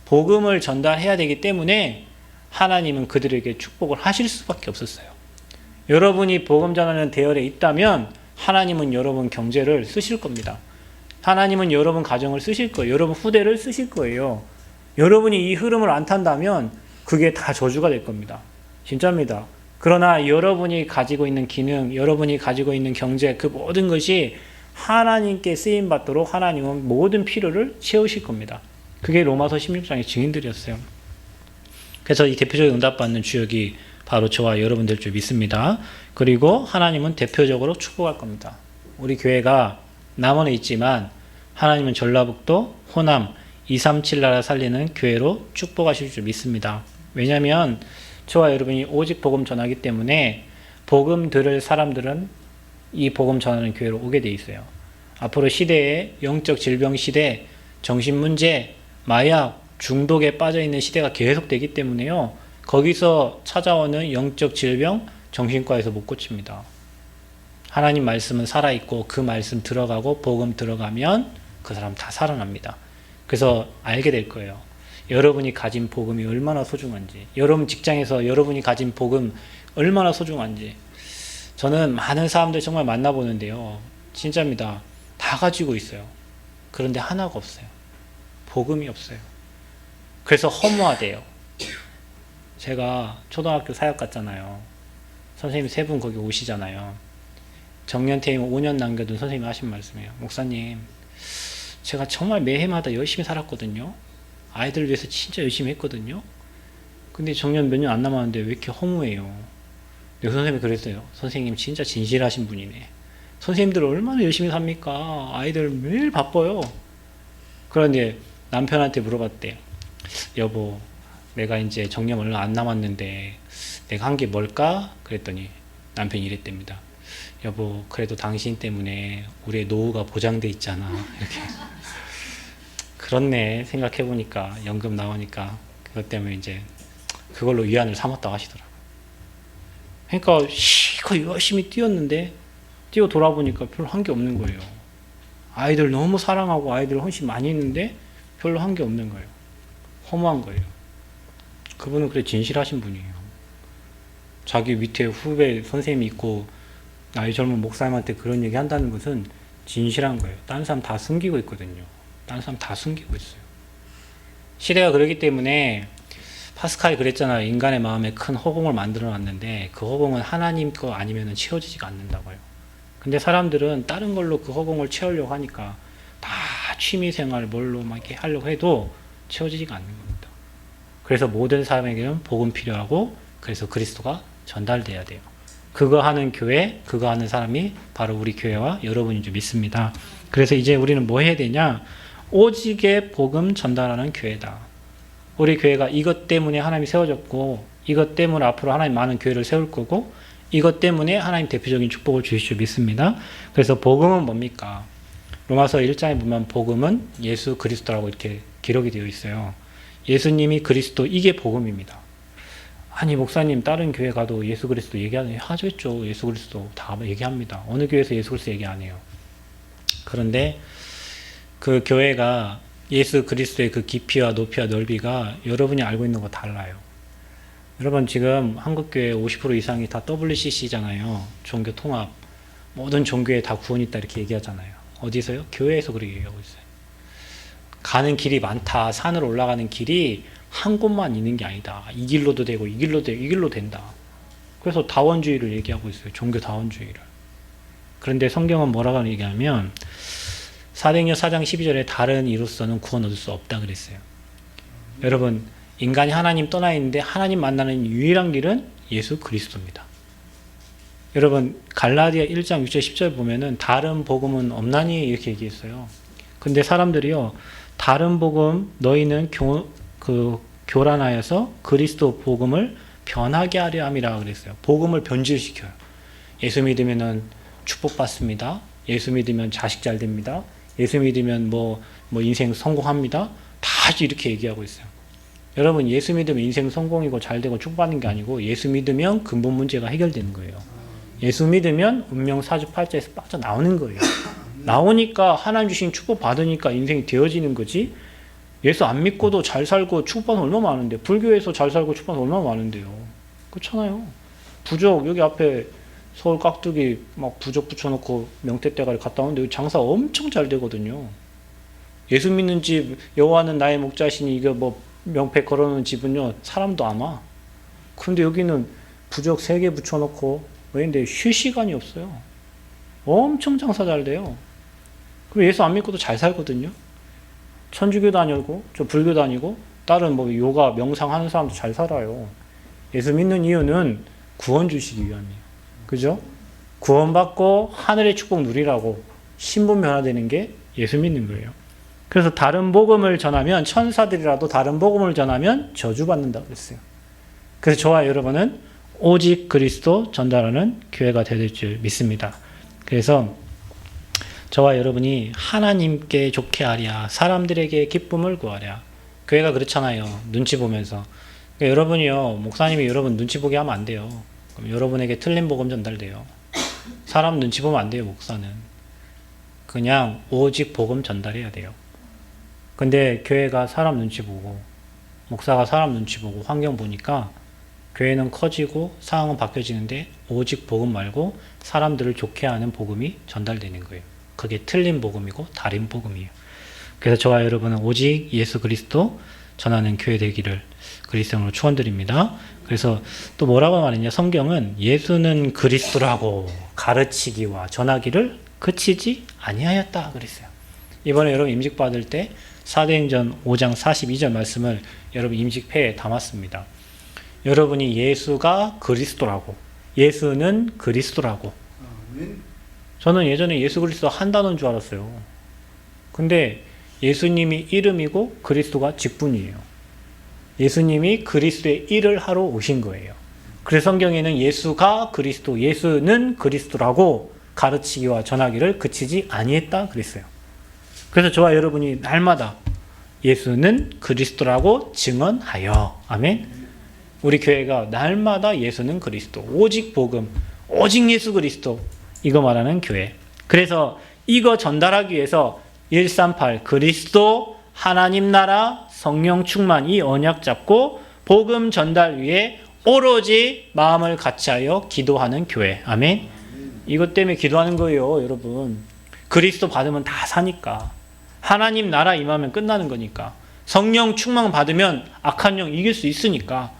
복음을 전달해야 되기 때문에 하나님은 그들에게 축복을 하실 수밖에 없었어요. 여러분이 복음 전하는 대열에 있다면 하나님은 여러분 경제를 쓰실 겁니다. 하나님은 여러분 가정을 쓰실 거예요. 여러분 후대를 쓰실 거예요. 여러분이 이 흐름을 안 탄다면 그게 다 저주가 될 겁니다. 진짜입니다. 그러나 여러분이 가지고 있는 기능, 여러분이 가지고 있는 경제, 그 모든 것이 하나님께 쓰임받도록 하나님은 모든 필요를 채우실 겁니다. 그게 로마서 16장의 증인들이었어요. 그래서 이 대표적인 응답받는 주역이 바로 저와 여러분 될 줄 믿습니다. 그리고 하나님은 대표적으로 축복할 겁니다. 우리 교회가 남원에 있지만 하나님은 전라북도, 호남, 237 나라 살리는 교회로 축복하실 줄 믿습니다. 왜냐하면 저와 여러분이 오직 복음 전하기 때문에 복음 들을 사람들은 이 복음 전하는 교회로 오게 돼 있어요. 앞으로 시대에 영적 질병 시대, 정신문제, 마약, 중독에 빠져있는 시대가 계속되기 때문에요. 거기서 찾아오는 영적 질병, 정신과에서 못 고칩니다. 하나님 말씀은 살아있고 그 말씀 들어가고 복음 들어가면 그 사람 다 살아납니다. 그래서 알게 될 거예요. 여러분이 가진 복음이 얼마나 소중한지, 여러분 직장에서 여러분이 가진 복음 얼마나 소중한지. 저는 많은 사람들 정말 만나보는데요. 진짜입니다. 다 가지고 있어요. 그런데 하나가 없어요. 복음이 없어요. 그래서 허무하대요. 제가 초등학교 사역 갔잖아요. 선생님 세 분 거기 오시잖아요. 정년퇴임 5년 남겨둔 선생님이 하신 말씀이에요. 목사님, 제가 정말 매해마다 열심히 살았거든요. 아이들을 위해서 진짜 열심히 했거든요. 근데 정년 몇 년 안 남았는데 왜 이렇게 허무해요? 근데 선생님이 그랬어요. 선생님 진짜 진실하신 분이네. 선생님들 얼마나 열심히 삽니까? 아이들 매일 바빠요. 그런데 남편한테 물어봤대요. 여보, 내가 이제 정년 얼마 안 남았는데 내가 한 게 뭘까? 그랬더니 남편이 이랬답니다. 여보, 그래도 당신 때문에 우리의 노후가 보장돼 있잖아. 이렇게. 그렇네. 생각해보니까 연금 나오니까 그것 때문에 이제 그걸로 위안을 삼았다고 하시더라고요. 그러니까 실컷 열심히 뛰었는데 뛰어 돌아보니까 별로 한 게 없는 거예요. 아이들 너무 사랑하고 아이들 훨씬 많이 있는데 별로 한 게 없는 거예요. 허무한 거예요. 그분은 그래 진실하신 분이에요. 자기 밑에 후배 선생님이 있고 나이 젊은 목사님한테 그런 얘기 한다는 것은 진실한 거예요. 다른 사람 다 숨기고 있거든요. 다른 사람 다 숨기고 있어요. 시대가 그러기 때문에 파스칼이 그랬잖아요. 인간의 마음에 큰 허공을 만들어 놨는데 그 허공은 하나님 거 아니면 채워지지가 않는다고요. 근데 사람들은 다른 걸로 그 허공을 채우려고 하니까 다 취미생활 뭘로 막 이렇게 하려고 해도 채워지지가 않는 겁니다. 그래서 모든 사람에게는 복음 필요하고 그래서 그리스도가 전달돼야 돼요. 그거 하는 교회, 그거 하는 사람이 바로 우리 교회와 여러분인 줄 믿습니다. 그래서 이제 우리는 뭐 해야 되냐? 오직의 복음 전달하는 교회다. 우리 교회가 이것 때문에 하나님이 세워졌고 이것 때문에 앞으로 하나님 많은 교회를 세울 거고 이것 때문에 하나님 대표적인 축복을 주실 줄 믿습니다. 그래서 복음은 뭡니까? 로마서 1장에 보면 복음은 예수 그리스도라고 이렇게 기록이 되어 있어요. 예수님이 그리스도, 이게 복음입니다. 아니 목사님 다른 교회 가도 예수 그리스도 하겠죠. 예수 그리스도 다 얘기합니다. 어느 교회에서 예수 그리스도 얘기 안 해요. 그런데 그 교회가 예수 그리스도의 그 깊이와 높이와 넓이가 여러분이 알고 있는 거 달라요. 여러분 지금 한국교회 50% 이상이 다 WCC잖아요. 종교 통합. 모든 종교에 다 구원이 있다 이렇게 얘기하잖아요. 어디서요? 교회에서 그렇게 얘기하고 있어요. 가는 길이 많다. 산으로 올라가는 길이 한 곳만 있는 게 아니다. 이 길로도 되고 이 길로도 되고 이 길로 된다. 그래서 다원주의를 얘기하고 있어요. 종교 다원주의를. 그런데 성경은 뭐라고 얘기하면 사도행전 4장 12절에 다른 이로서는 구원 얻을 수 없다 그랬어요. 여러분 인간이 하나님 떠나 있는데 하나님 만나는 유일한 길은 예수 그리스도입니다. 여러분 갈라디아 1장 6절 10절 보면은 다른 복음은 없나니 이렇게 얘기했어요. 근데 사람들이요 다른 복음 너희는 교란하여서 그리스도 복음을 변하게 하려 함이라 그랬어요. 복음을 변질시켜요. 예수 믿으면은 축복받습니다. 예수 믿으면 자식 잘 됩니다. 예수 믿으면 뭐 인생 성공합니다. 다 이렇게 얘기하고 있어요. 여러분 예수 믿으면 인생 성공이고 잘 되고 축복받는 게 아니고 예수 믿으면 근본 문제가 해결되는 거예요. 예수 믿으면 운명 사주팔자에서 빠져나오는 거예요. 나오니까 하나님 주신 축복 받으니까 인생이 되어지는 거지. 예수 안 믿고도 잘 살고 축복받는 얼마나 많은데 불교에서 잘 살고 축복받는 얼마나 많은데요. 그렇잖아요. 부적 여기 앞에 서울 깍두기 막 부적 붙여놓고 명태대가리 갔다 오는데 여기 장사 엄청 잘 되거든요. 예수 믿는 집 여호와는 나의 목자시니 이거 뭐 명패 걸어놓은 집은요 사람도 안 와. 그런데 여기는 부적 3개 붙여놓고 왜인데 쉴 시간이 없어요. 엄청 장사 잘 돼요. 그리고 예수 안 믿고도 잘 살거든요. 천주교 다니고 저 불교 다니고 다른 뭐 요가 명상하는 사람도 잘 살아요. 예수 믿는 이유는 구원 주시기 위함이에요. 그죠? 구원받고 하늘의 축복 누리라고 신분 변화되는 게 예수 믿는 거예요. 그래서 다른 복음을 전하면 천사들이라도 다른 복음을 전하면 저주받는다고 그랬어요. 그래서 저와 여러분은 오직 그리스도 전달하는 교회가 될 줄 믿습니다. 그래서 저와 여러분이 하나님께 좋게 하랴 사람들에게 기쁨을 구하랴. 교회가 그렇잖아요. 눈치 보면서. 그러니까 여러분이요 목사님이 여러분 눈치 보게 하면 안 돼요. 그럼 여러분에게 틀린 복음 전달돼요. 사람 눈치 보면 안 돼요. 목사는 그냥 오직 복음 전달해야 돼요. 근데 교회가 사람 눈치 보고 목사가 사람 눈치 보고 환경 보니까 교회는 커지고 상황은 바뀌어지는데 오직 복음 말고 사람들을 좋게 하는 복음이 전달되는 거예요. 그게 틀린 복음이고 다른 복음이에요. 그래서 저와 여러분은 오직 예수 그리스도 전하는 교회 되기를 그리스도로 축원드립니다. 그래서 또 뭐라고 말했냐? 성경은 예수는 그리스도라고 가르치기와 전하기를 그치지 아니하였다 그랬어요. 이번에 여러분 임직 받을 때 사도행전 5장 42절 말씀을 여러분 임직패에 담았습니다. 여러분이 예수가 그리스도라고, 예수는 그리스도라고. 저는 예전에 예수 그리스도 한다는 줄 알았어요. 근데 예수님이 이름이고 그리스도가 직분이에요. 예수님이 그리스도의 일을 하러 오신 거예요. 그래서 성경에는 예수가 그리스도, 예수는 그리스도라고 가르치기와 전하기를 그치지 아니했다 그랬어요. 그래서 저와 여러분이 날마다 예수는 그리스도라고 증언하여, 아멘. 우리 교회가 날마다 예수는 그리스도, 오직 복음, 오직 예수 그리스도, 이거 말하는 교회. 그래서 이거 전달하기 위해서 138 그리스도, 하나님 나라, 성령 충만 이 언약 잡고 복음 전달 위해 오로지 마음을 같이하여 기도하는 교회. 아멘. 이것 때문에 기도하는 거예요, 여러분. 그리스도 받으면 다 사니까. 하나님 나라 임하면 끝나는 거니까. 성령 충만 받으면 악한 영 이길 수 있으니까.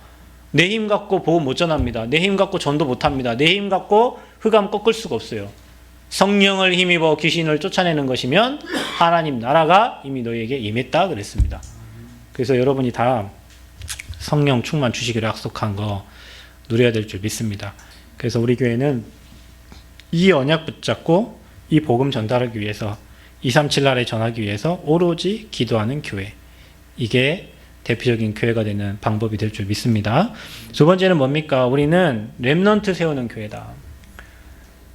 내 힘 갖고 복음 못 전합니다. 내 힘 갖고 전도 못 합니다. 내 힘 갖고 흑암 꺾을 수가 없어요. 성령을 힘입어 귀신을 쫓아내는 것이면 하나님 나라가 이미 너희에게 임했다 그랬습니다. 그래서 여러분이 다 성령 충만 주시기를 약속한 거 누려야 될 줄 믿습니다. 그래서 우리 교회는 이 언약 붙잡고 이 복음 전달하기 위해서 237 나라에 전하기 위해서 오로지 기도하는 교회, 이게 대표적인 교회가 되는 방법이 될 줄 믿습니다. 두 번째는 뭡니까? 우리는 렘넌트 세우는 교회다.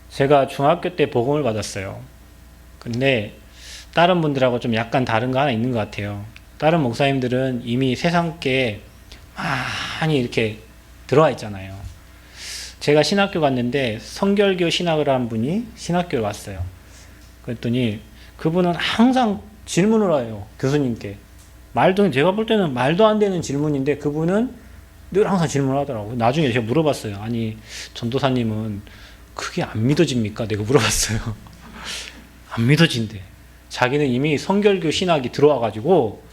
제가 중학교 때 복음을 받았어요. 근데 다른 분들하고 좀 약간 다른 거 하나 있는 것 같아요. 다른 목사님들은 이미 세상께 많이 이렇게 들어와 있잖아요. 제가 신학교 갔는데 성결교 신학을 한 분이 신학교에 왔어요. 그랬더니 그분은 항상 질문을 해요. 교수님께. 제가 볼 때는 말도 안 되는 질문인데 그분은 늘 항상 질문을 하더라고요. 나중에 제가 물어봤어요. 아니, 전도사님은 그게 안 믿어집니까? 내가 물어봤어요. 안 믿어진대. 자기는 이미 성결교 신학이 들어와가지고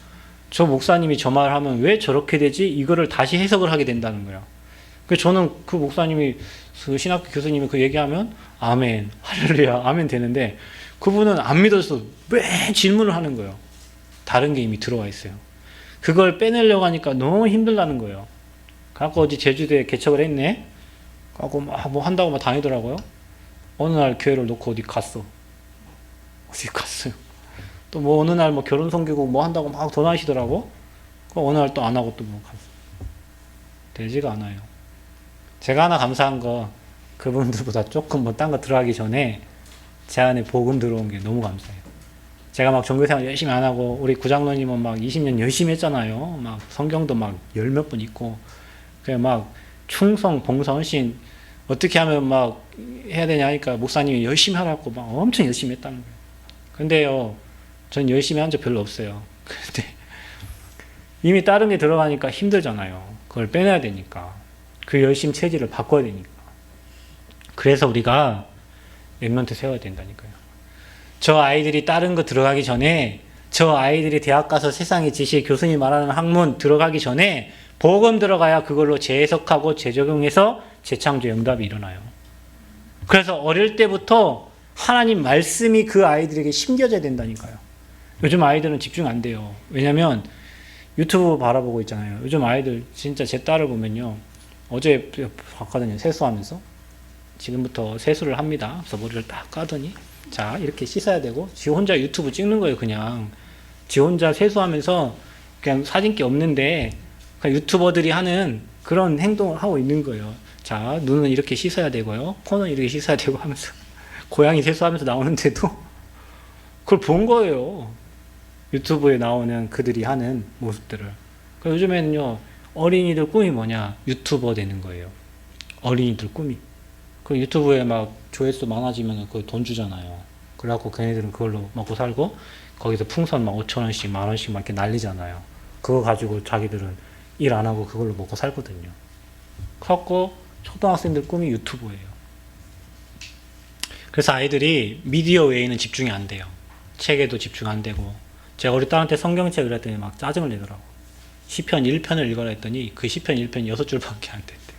저 목사님이 저 말 하면 왜 저렇게 되지? 이거를 다시 해석을 하게 된다는 거예요. 그래서 저는 그 목사님이, 그 신학교 교수님이 그 얘기하면 아멘, 할렐루야, 아멘 되는데 그분은 안 믿어서 왜 질문을 하는 거예요. 다른 게 이미 들어와 있어요. 그걸 빼내려고 하니까 너무 힘들다는 거예요. 그래서 어제 제주도에 개척을 했네? 하고 뭐 한다고 막 다니더라고요. 어느 날 교회를 놓고 어디 갔어요. 또 뭐 어느 날 뭐 결혼 성기고 뭐 한다고 막 도나시더라고. 어느 날 또 안 하고 또 뭐 갔어. 되지가 않아요. 제가 하나 감사한 거, 그분들보다 조금 뭐 딴 거 들어가기 전에 제 안에 복음 들어온 게 너무 감사해요. 제가 막 종교생활 열심히 안 하고 우리 구장로님은 막 20년 열심히 했잖아요. 막 성경도 막 열 몇 번 읽고, 그냥 막 충성, 봉사, 헌신 어떻게 하면 막 해야 되냐 하니까 목사님이 열심히 하라고 막 엄청 열심히 했다는 거예요. 근데요, 전 열심히 한 적 별로 없어요. 근데 이미 다른 게 들어가니까 힘들잖아요. 그걸 빼내야 되니까. 그 열심 체질을 바꿔야 되니까. 그래서 우리가 렘넌트 세워야 된다니까요. 저 아이들이 다른 거 들어가기 전에, 저 아이들이 대학 가서 세상의 지식, 교수님 말하는 학문 들어가기 전에 복음 들어가야 그걸로 재해석하고 재적용해서 재창조 응답이 일어나요. 그래서 어릴 때부터 하나님 말씀이 그 아이들에게 심겨져야 된다니까요. 요즘 아이들은 집중 안 돼요. 왜냐면 유튜브 바라보고 있잖아요. 요즘 아이들 진짜 제 딸을 보면요. 어제 봤거든요. 세수하면서. 지금부터 세수를 합니다. 그래서 머리를 딱 까더니 자, 이렇게 씻어야 되고 지 혼자 유튜브 찍는 거예요. 그냥 지 혼자 세수하면서 그냥 사진기 없는데 그냥 유튜버들이 하는 그런 행동을 하고 있는 거예요. 자, 눈은 이렇게 씻어야 되고요. 코는 이렇게 씻어야 되고 하면서 고양이 세수하면서 나오는데도 그걸 본 거예요. 유튜브에 나오는 그들이 하는 모습들을. 그래서 요즘에는요, 어린이들 꿈이 뭐냐? 유튜버 되는 거예요. 어린이들 꿈이. 그 유튜브에 막 조회수 많아지면 그 돈 주잖아요. 그래갖고 걔네들은 그걸로 먹고 살고, 거기서 풍선 막 5,000원씩, 10,000원씩 막 이렇게 날리잖아요. 그거 가지고 자기들은 일 안 하고 그걸로 먹고 살거든요. 그래갖고 초등학생들 꿈이 유튜버예요. 그래서 아이들이 미디어 외에는 집중이 안 돼요. 책에도 집중 안 되고. 제가 우리 딸한테 성경책 그랬더니 막 짜증을 내더라고. 시편 1편을 읽어라 했더니 그 시편 1편 6줄밖에 안 됐대.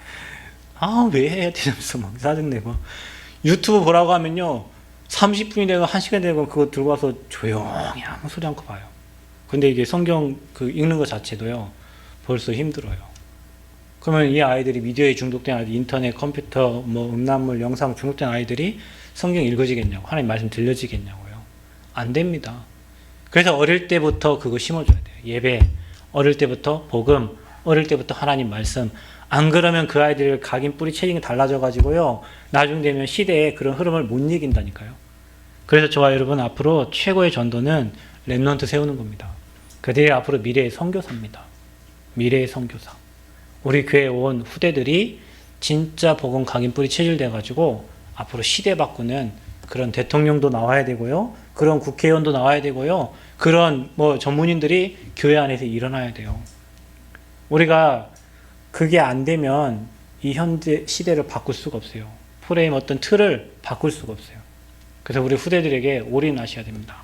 아, 왜 해야 되면서 막 짜증내고. 유튜브 보라고 하면요, 30분이 되고 1시간 되고 그거 들고 와서 조용히 아무 소리 않고 봐요. 근데 이게 성경 그 읽는 것 자체도요, 벌써 힘들어요. 그러면 이 아이들이 미디어에 중독된 아이들, 인터넷, 컴퓨터, 뭐 음란물, 영상 중독된 아이들이 성경 읽어지겠냐고, 하나님 말씀 들려지겠냐고요. 안 됩니다. 그래서 어릴 때부터 그거 심어줘야 돼요. 예배, 어릴 때부터 복음, 어릴 때부터 하나님 말씀. 안 그러면 그 아이들 각인 뿌리 체질이 달라져가지고요, 나중 되면 시대에 그런 흐름을 못 이긴다니까요. 그래서 저와 여러분 앞으로 최고의 전도는 렘넌트 세우는 겁니다. 그들이 앞으로 미래의 선교사입니다. 미래의 선교사. 우리 교회 온 후대들이 진짜 복음 각인 뿌리 체질돼가지고 앞으로 시대 바꾸는 그런 대통령도 나와야 되고요, 그런 국회의원도 나와야 되고요, 그런 뭐 전문인들이 교회 안에서 일어나야 돼요. 우리가 그게 안 되면 이 현재 시대를 바꿀 수가 없어요. 프레임 어떤 틀을 바꿀 수가 없어요. 그래서 우리 후대들에게 올인하셔야 됩니다.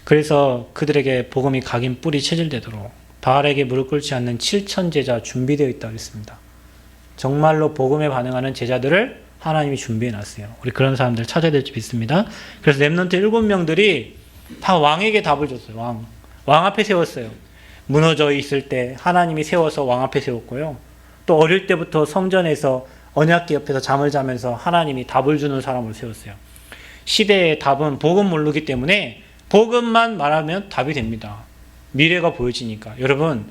그래서 그들에게 복음이 각인 뿌리 체질되도록 바알에게 무릎 꿇지 않는 7천 제자 준비되어 있다고 했습니다. 정말로 복음에 반응하는 제자들을 하나님이 준비해 놨어요. 우리 그런 사람들 찾아야 될 줄 믿습니다. 그래서 렘넌트 7명들이 다 왕에게 답을 줬어요. 왕 앞에 세웠어요. 무너져 있을 때 하나님이 세워서 왕 앞에 세웠고요. 또 어릴 때부터 성전에서 언약궤 옆에서 잠을 자면서 하나님이 답을 주는 사람을 세웠어요. 시대의 답은 복음 모르기 때문에 복음만 말하면 답이 됩니다. 미래가 보여지니까. 여러분,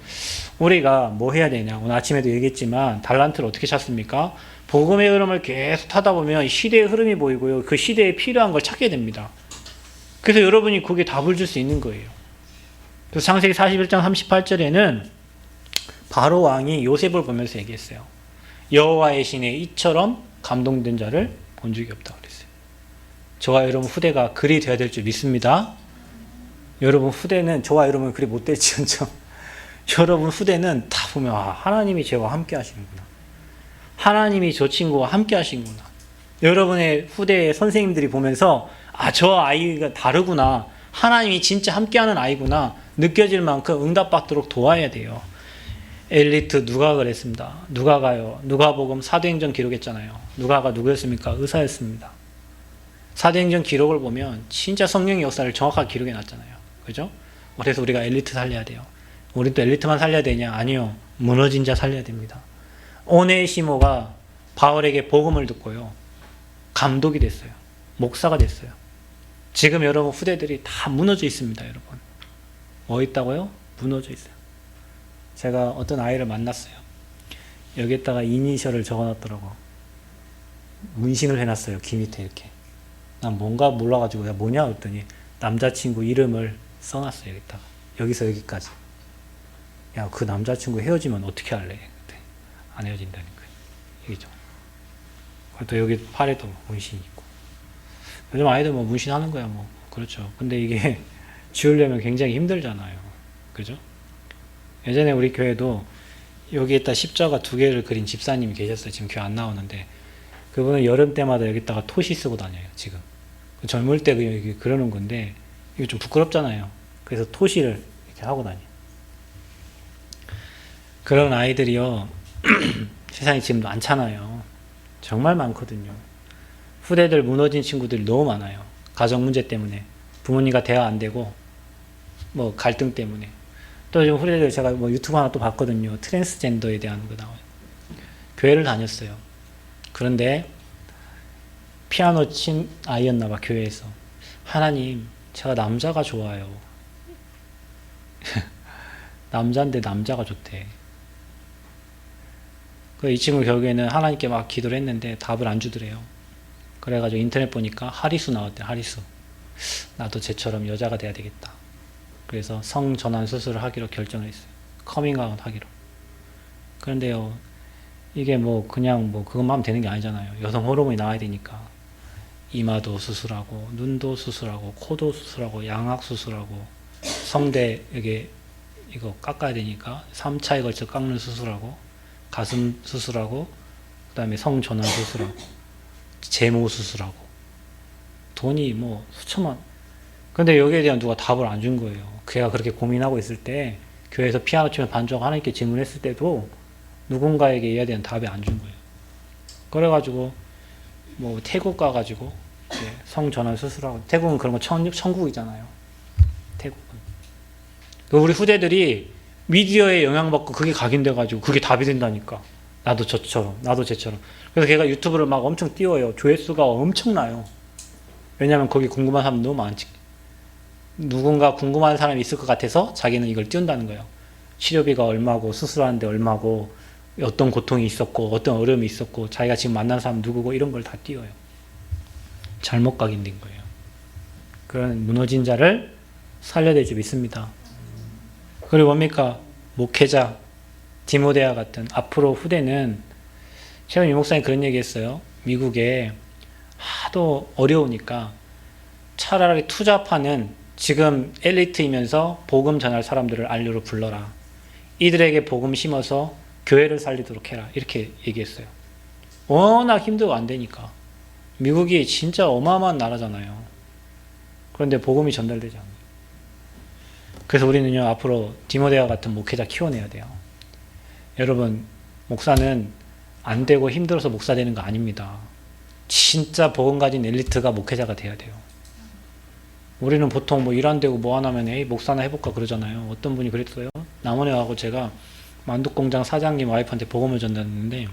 우리가 뭐 해야 되냐? 오늘 아침에도 얘기했지만 달란트를 어떻게 찾습니까? 복음의 흐름을 계속 타다 보면 시대의 흐름이 보이고요, 그 시대에 필요한 걸 찾게 됩니다. 그래서 여러분이 거기에 답을 줄 수 있는 거예요. 그래서 창세기 41장 38절에는 바로 왕이 요셉을 보면서 얘기했어요. 여호와의 신의 이처럼 감동된 자를 본 적이 없다고 그랬어요. 저와 여러분 후대가 그리 되어야 될 줄 믿습니다. 여러분 후대는 저와 여러분 그리 못 될지언정 여러분 후대는 다 보면 하나님이 저와 함께 하시는구나, 하나님이 저 친구와 함께 하시는구나. 여러분의 후대의 선생님들이 보면서 저 아이가 다르구나, 하나님이 진짜 함께하는 아이구나 느껴질 만큼 응답받도록 도와야 돼요. 엘리트 누가가 그랬습니다. 누가가요, 누가복음 사도행전 기록했잖아요. 누가가 누구였습니까? 의사였습니다. 사도행전 기록을 보면 진짜 성령의 역사를 정확하게 기록해 놨잖아요. 그죠? 그래서 우리가 엘리트 살려야 돼요. 우리 또 엘리트만 살려야 되냐? 아니요. 무너진 자 살려야 됩니다. 오네시모가 바울에게 복음을 듣고요, 감독이 됐어요. 목사가 됐어요. 지금 여러분 후대들이 다 무너져 있습니다. 여러분 뭐 있다고요? 무너져 있어요. 제가 어떤 아이를 만났어요. 여기에다가 이니셜을 적어놨더라고. 문신을 해놨어요. 귀 밑에 이렇게. 난 뭔가 몰라가지고 야 뭐냐 했더니 남자친구 이름을 써놨어요. 여기다가. 여기서 여기까지. 야, 그 남자친구 헤어지면 어떻게 할래? 안 헤어진다니까. 얘기죠. 또 여기 팔에도 문신이 있고. 요즘 아이들 뭐 문신하는 거야 뭐. 그렇죠. 근데 이게 지우려면 굉장히 힘들잖아요. 그죠? 예전에 우리 교회도 여기에다 십자가 2개를 그린 집사님이 계셨어요. 지금 교회 안 나오는데 그분은 여름 때마다 여기다가 토시 쓰고 다녀요. 지금 젊을 때 그러는 건데 이게 좀 부끄럽잖아요. 그래서 토시를 이렇게 하고 다녀요. 그런 아이들이요 세상에 지금 많잖아요. 정말 많거든요. 후대들 무너진 친구들이 너무 많아요. 가정 문제 때문에, 부모님과 대화 안 되고, 뭐 갈등 때문에. 또 좀 후대들 제가 뭐 유튜브 하나 또 봤거든요. 트랜스젠더에 대한 거 나와요. 교회를 다녔어요. 그런데 피아노 친 아이였나 봐, 교회에서. 하나님, 제가 남자가 좋아요. 남자인데 남자가 좋대. 이 친구 결국에는 하나님께 막 기도를 했는데 답을 안 주더래요. 그래가지고 인터넷 보니까 하리수 나왔대. 하리수. 나도 쟤처럼 여자가 돼야 되겠다. 그래서 성전환 수술을 하기로 결정을 했어요. 커밍아웃 하기로. 그런데요, 이게 뭐 그냥 뭐 그것만 하면 되는 게 아니잖아요. 여성 호르몬이 나와야 되니까 이마도 수술하고 눈도 수술하고 코도 수술하고 양악 수술하고 성대 여기 이거 깎아야 되니까 3차에 걸쳐 깎는 수술하고 가슴 수술하고 그 다음에 성전환 수술하고 제모 수술하고 돈이 뭐 수천만. 근데 여기에 대한 누가 답을 안 준 거예요. 걔가 그렇게 고민하고 있을 때 교회에서 피아노 치면 반주하고 하나님께 질문했을 때도 누군가에게 해야 되는 답이 안 준 거예요. 그래가지고 뭐 태국 가가지고 성전환 수술하고, 태국은 그런 거 천국이잖아요. 태국은. 우리 후대들이 미디어에 영향받고 그게 각인돼가지고 그게 답이 된다니까. 나도 저처럼, 나도 쟤처럼. 그래서 걔가 유튜브를 막 엄청 띄워요. 조회수가 엄청나요. 왜냐면 거기 궁금한 사람 너무 많지. 누군가 궁금한 사람이 있을 것 같아서 자기는 이걸 띄운다는 거예요. 치료비가 얼마고, 수술하는데 얼마고, 어떤 고통이 있었고, 어떤 어려움이 있었고, 자기가 지금 만난 사람 누구고, 이런 걸 다 띄워요. 잘못 각인된 거예요. 그런 무너진 자를 살려낼 줄 믿습니다. 그리고 뭡니까? 목회자, 디모데와 같은 앞으로 후대는, 최근 유목사님 그런 얘기 했어요. 미국에 하도 어려우니까 차라리 투잡하는 지금 엘리트이면서 복음 전할 사람들을 알료로 불러라. 이들에게 복음 심어서 교회를 살리도록 해라. 이렇게 얘기했어요. 워낙 힘들고 안 되니까. 미국이 진짜 어마어마한 나라잖아요. 그런데 복음이 전달되지 않아요. 그래서 우리는요, 앞으로 디모데와 같은 목회자 키워내야 돼요. 여러분, 목사는 안 되고 힘들어서 목사 되는 거 아닙니다. 진짜 복음 가진 엘리트가 목회자가 돼야 돼요. 우리는 보통 뭐 일 안 되고 뭐 안 하면 에이 목사나 해볼까 그러잖아요. 어떤 분이 그랬어요. 남원에 가고 제가 만두공장 사장님 와이프한테 복음을 전달했는데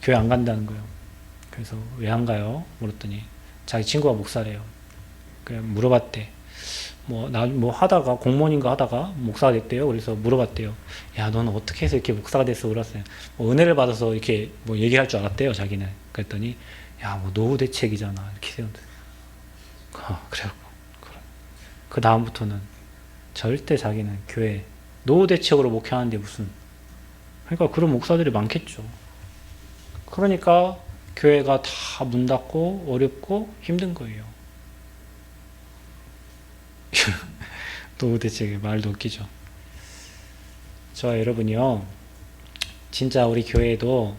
교회 안 간다는 거예요. 그래서 왜 안 가요? 물었더니 자기 친구가 목사래요. 그래 물어봤대. 뭐 하다가 공무원인가 하다가 목사가 됐대요. 그래서 물어봤대요. 야, 너는 어떻게 해서 이렇게 목사가 됐어? 그랬어요. 은혜를 받아서 이렇게 뭐 얘기할 줄 알았대요, 자기는. 그랬더니 야, 뭐 노후 대책이잖아. 이렇게 세운대. 그래갖고 그 다음부터는 절대 자기는 교회 노후 대책으로 목회하는데 무슨, 그러니까 그런 목사들이 많겠죠. 그러니까 교회가 다 문 닫고 어렵고 힘든 거예요. 노후 대책의 말도 웃기죠. 저와 여러분이요, 진짜 우리 교회에도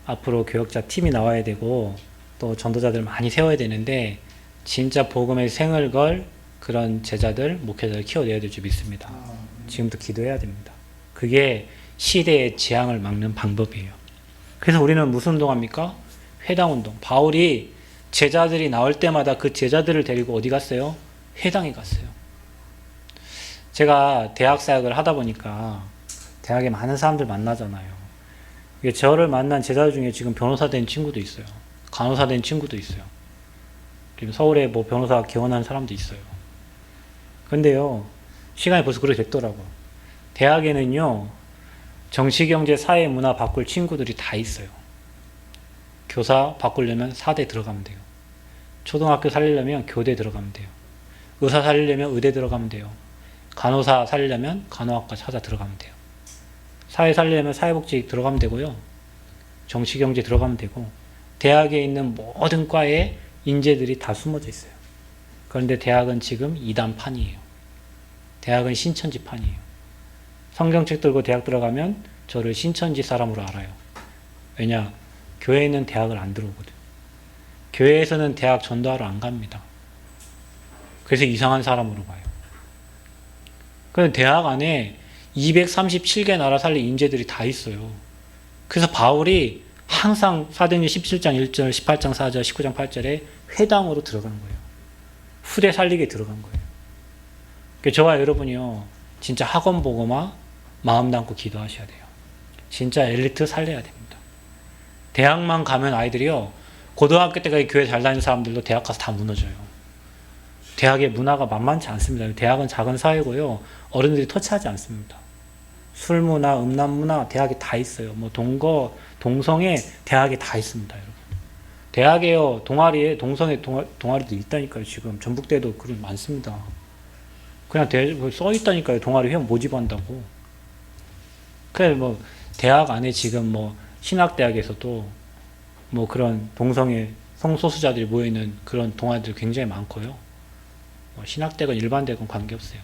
앞으로 교역자 팀이 나와야 되고 또 전도자들 많이 세워야 되는데, 진짜 복음의 생을 걸 그런 제자들, 목회자를 키워내야 될 줄 믿습니다. 지금부터 기도해야 됩니다. 그게 시대의 재앙을 막는 방법이에요. 그래서 우리는 무슨 운동합니까? 회당운동. 바울이 제자들이 나올 때마다 그 제자들을 데리고 어디 갔어요? 회당에 갔어요. 제가 대학 사역을 하다 보니까 대학에 많은 사람들 만나잖아요. 저를 만난 제자 중에 지금 변호사 된 친구도 있어요. 간호사 된 친구도 있어요. 지금 서울에 뭐 변호사 개원한 사람도 있어요. 근데요, 시간이 벌써 그렇게 됐더라고요. 대학에는요, 정치, 경제, 사회, 문화 바꿀 친구들이 다 있어요. 교사 바꾸려면 사대 들어가면 돼요. 초등학교 살리려면 교대 들어가면 돼요. 의사 살리려면 의대 들어가면 돼요. 간호사 살리려면 간호학과 찾아 들어가면 돼요. 사회 살리려면 사회복지 들어가면 되고요. 정치, 경제 들어가면 되고, 대학에 있는 모든 과에 인재들이 다 숨어져 있어요. 그런데 대학은 지금 이단판이에요. 대학은 신천지판이에요. 성경책 들고 대학 들어가면 저를 신천지 사람으로 알아요. 왜냐? 교회에는 대학을 안 들어오거든. 교회에서는 대학 전도하러 안 갑니다. 그래서 이상한 사람으로 봐요. 그래서 대학 안에 237개 나라 살릴 인재들이 다 있어요. 그래서 바울이 항상 사도행전 17장 1절, 18장 4절, 19장 8절에 회당으로 들어간 거예요. 후대 살리게 들어간 거예요. 그러니까 저와 여러분이요, 진짜 학원 보고만 마음 담고 기도하셔야 돼요. 진짜 엘리트 살려야 됩니다. 대학만 가면 아이들이요, 고등학교 때까지 교회 잘 다니는 사람들도 대학 가서 다 무너져요. 대학의 문화가 만만치 않습니다. 대학은 작은 사회고요, 어른들이 터치하지 않습니다. 술 문화, 음란 문화, 대학에 다 있어요. 뭐 동거, 동성애, 대학에 다 있습니다, 여러분. 대학에요, 동아리에, 동성애 동아리도 있다니까요, 지금. 전북대도 그런 많습니다. 그냥 써 있다니까요, 동아리 회원 모집한다고. 그래, 뭐, 대학 안에 지금 뭐, 신학대학에서도 뭐 그런 동성애, 성소수자들이 모여있는 그런 동아리들 굉장히 많고요. 뭐 신학대건 일반대건 관계없어요.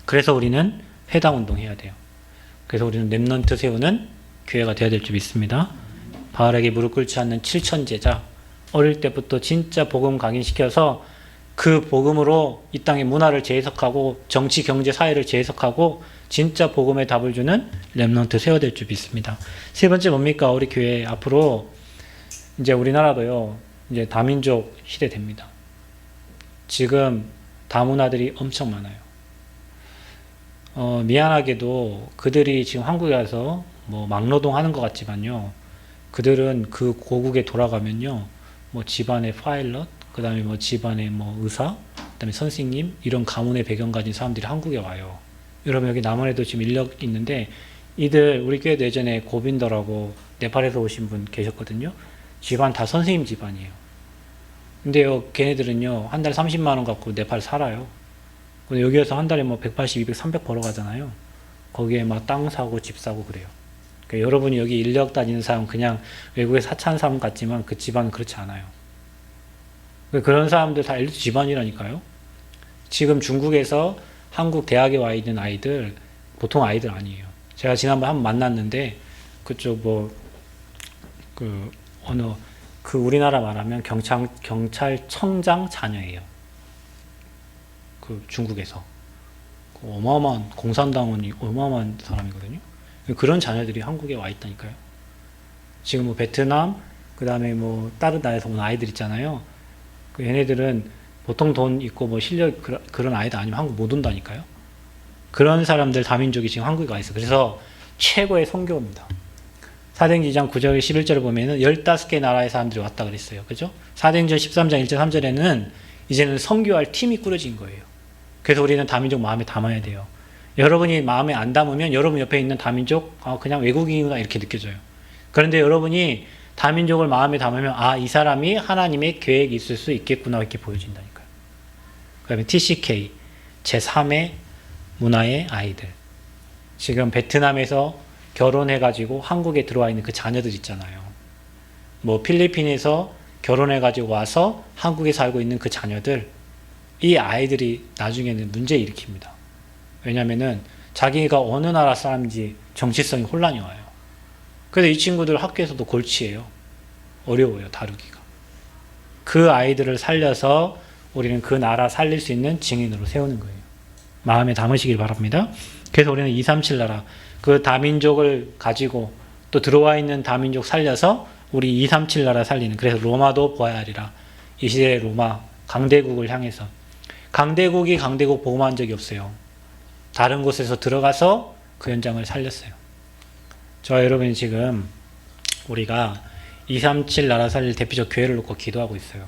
그래서 우리는 회당운동 해야 돼요. 그래서 우리는 렘넌트 세우는 교회가 되어야 될 줄 믿습니다. 바울에게 무릎 꿇지 않는 7천 제자, 어릴 때부터 진짜 복음 각인시켜서 그 복음으로 이 땅의 문화를 재해석하고 정치, 경제, 사회를 재해석하고 진짜 복음의 답을 주는 렘넌트 세워될 줄 믿습니다. 세 번째 뭡니까? 우리 교회 앞으로 이제 우리나라도요, 이제 다민족 시대 됩니다. 지금 다문화들이 엄청 많아요. 미안하게도 그들이 지금 한국에 와서 뭐 막노동 하는 것 같지만요, 그들은 그 고국에 돌아가면요, 뭐 집안의 파일럿, 그 다음에 뭐 집안의 뭐 의사, 그 다음에 선생님, 이런 가문의 배경 가진 사람들이 한국에 와요. 여러분, 여기 남원에도 지금 인력 있는데, 이들, 우리 교회도 예전에 고빈더라고 네팔에서 오신 분 계셨거든요. 집안 다 선생님 집안이에요. 근데요, 걔네들은요, 한 달 30만 원 갖고 네팔 살아요. 근데 여기에서 한 달에 뭐 180, 200, 300 벌어 가잖아요. 거기에 막 땅 사고 집 사고 그래요. 그러니까 여러분이 여기 인력 다니는 사람 그냥 외국에 사차하는 사람 같지만 그 집안은 그렇지 않아요. 그런 사람들 다 엘리트 집안이라니까요. 지금 중국에서 한국 대학에 와 있는 아이들 보통 아이들 아니에요. 제가 지난번 한번 만났는데 그쪽 그 우리나라 말하면 경찰청장 자녀예요. 그 중국에서 그 어마어마한 공산당원이 어마어마한 사람이거든요. 그런 자녀들이 한국에 와 있다니까요. 지금 뭐 베트남, 그 다음에 뭐 다른 나라에서 온 아이들 있잖아요. 그 얘네들은 보통 돈 있고 뭐 실력 그런 아이들 아니면 한국 못 온다니까요. 그런 사람들 다민족이 지금 한국에 와 있어요. 그래서 최고의 선교입니다. 사도행전 2장 9절 11절을 보면은 15개 나라의 사람들이 왔다 그랬어요. 그죠? 사도행전 13장 1절 3절에는 이제는 선교할 팀이 꾸려진 거예요. 그래서 우리는 다민족 마음에 담아야 돼요. 여러분이 마음에 안 담으면 여러분 옆에 있는 다민족 그냥 외국인이구나 이렇게 느껴져요. 그런데 여러분이 다민족을 마음에 담으면 이 사람이 하나님의 계획이 있을 수 있겠구나 이렇게 보여진다니까요. 그 다음에 TCK 제3의 문화의 아이들, 지금 베트남에서 결혼해가지고 한국에 들어와 있는 그 자녀들 있잖아요. 뭐 필리핀에서 결혼해가지고 와서 한국에 살고 있는 그 자녀들, 이 아이들이 나중에는 문제 일으킵니다. 왜냐면은 자기가 어느 나라 사람인지 정치성이 혼란이 와요. 그래서 이 친구들 학교에서도 골치예요. 어려워요, 다루기가. 그 아이들을 살려서 우리는 그 나라 살릴 수 있는 증인으로 세우는 거예요. 마음에 담으시길 바랍니다. 그래서 우리는 237 나라, 그 다민족을 가지고 또 들어와 있는 다민족 살려서 우리 237 나라 살리는, 그래서 로마도 보아야 하리라. 이 시대의 로마, 강대국을 향해서. 강대국이 강대국 보호한 적이 없어요. 다른 곳에서 들어가서 그 현장을 살렸어요. 저와 여러분이 지금 우리가 237 나라 살릴 대표적 교회를 놓고 기도하고 있어요.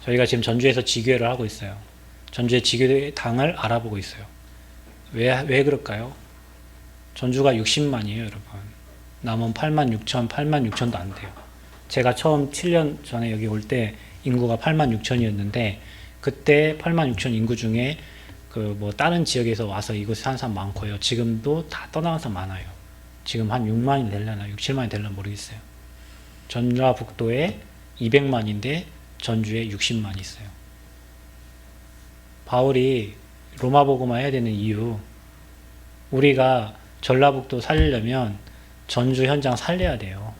저희가 지금 전주에서 지교회를 하고 있어요. 전주의 지교회 당을 알아보고 있어요. 왜 그럴까요? 전주가 60만이에요, 여러분. 남원 8만 6천, 8만 6천도 안 돼요. 제가 처음 7년 전에 여기 올 때 인구가 8만 6천이었는데 그때 8만 6천 인구 중에 다른 지역에서 와서 이곳에 사는 사람 많고요. 지금도 다 떠나간 사람 많아요. 지금 한 6만이 되려나 6, 7만이 되려나 모르겠어요. 전라북도에 200만인데 전주에 60만이 있어요. 바울이 로마 복음화 해야 되는 이유, 우리가 전라북도 살리려면 전주 현장 살려야 돼요.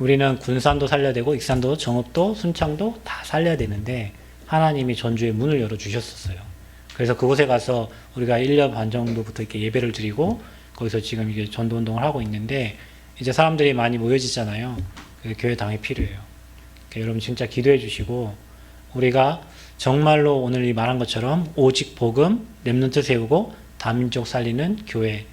우리는 군산도 살려야 되고 익산도, 정읍도, 순창도 다 살려야 되는데 하나님이 전주에 문을 열어주셨었어요. 그래서 그곳에 가서 우리가 1년 반 정도부터 이렇게 예배를 드리고 거기서 지금 이게 전도운동을 하고 있는데 이제 사람들이 많이 모여지잖아요. 교회 당이 필요해요. 그러니까 여러분 진짜 기도해 주시고 우리가 정말로 오늘 이 말한 것처럼 오직 복음, 렘넌트 세우고 다민족 살리는 교회,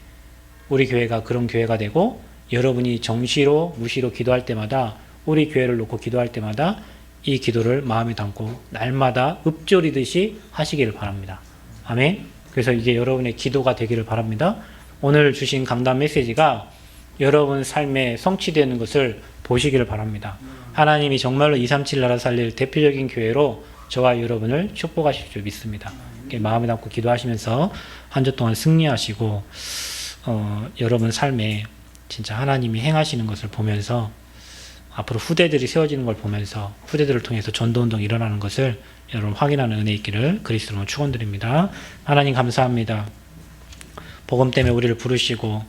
우리 교회가 그런 교회가 되고 여러분이 정시로 무시로 기도할 때마다 우리 교회를 놓고 기도할 때마다 이 기도를 마음에 담고 날마다 읊조리듯이 하시기를 바랍니다. 아멘. 그래서 이게 여러분의 기도가 되기를 바랍니다. 오늘 주신 강단 메시지가 여러분 삶에 성취되는 것을 보시기를 바랍니다. 하나님이 정말로 237 나라 살릴 대표적인 교회로 저와 여러분을 축복하실 줄 믿습니다. 마음에 담고 기도하시면서 한 주 동안 승리하시고 여러분 삶에 진짜 하나님이 행하시는 것을 보면서 앞으로 후대들이 세워지는 걸 보면서 후대들을 통해서 전도운동이 일어나는 것을 여러분 확인하는 은혜 있기를 그리스도로 축원드립니다. 하나님 감사합니다. 복음 때문에 우리를 부르시고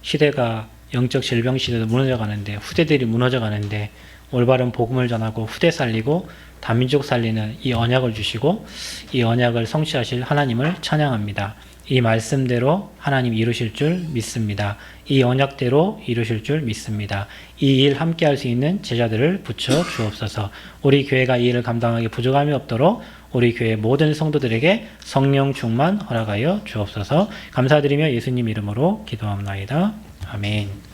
시대가 영적 질병 시대도 무너져 가는데 후대들이 무너져 가는데 올바른 복음을 전하고 후대 살리고 다민족 살리는 이 언약을 주시고 이 언약을 성취하실 하나님을 찬양합니다. 이 말씀대로 하나님 이루실 줄 믿습니다. 이 언약대로 이루실 줄 믿습니다. 이 일 함께 할 수 있는 제자들을 붙여 주옵소서. 우리 교회가 이 일을 감당하기 부족함이 없도록 우리 교회 모든 성도들에게 성령 충만 허락하여 주옵소서. 감사드리며 예수님 이름으로 기도합나이다. 아멘.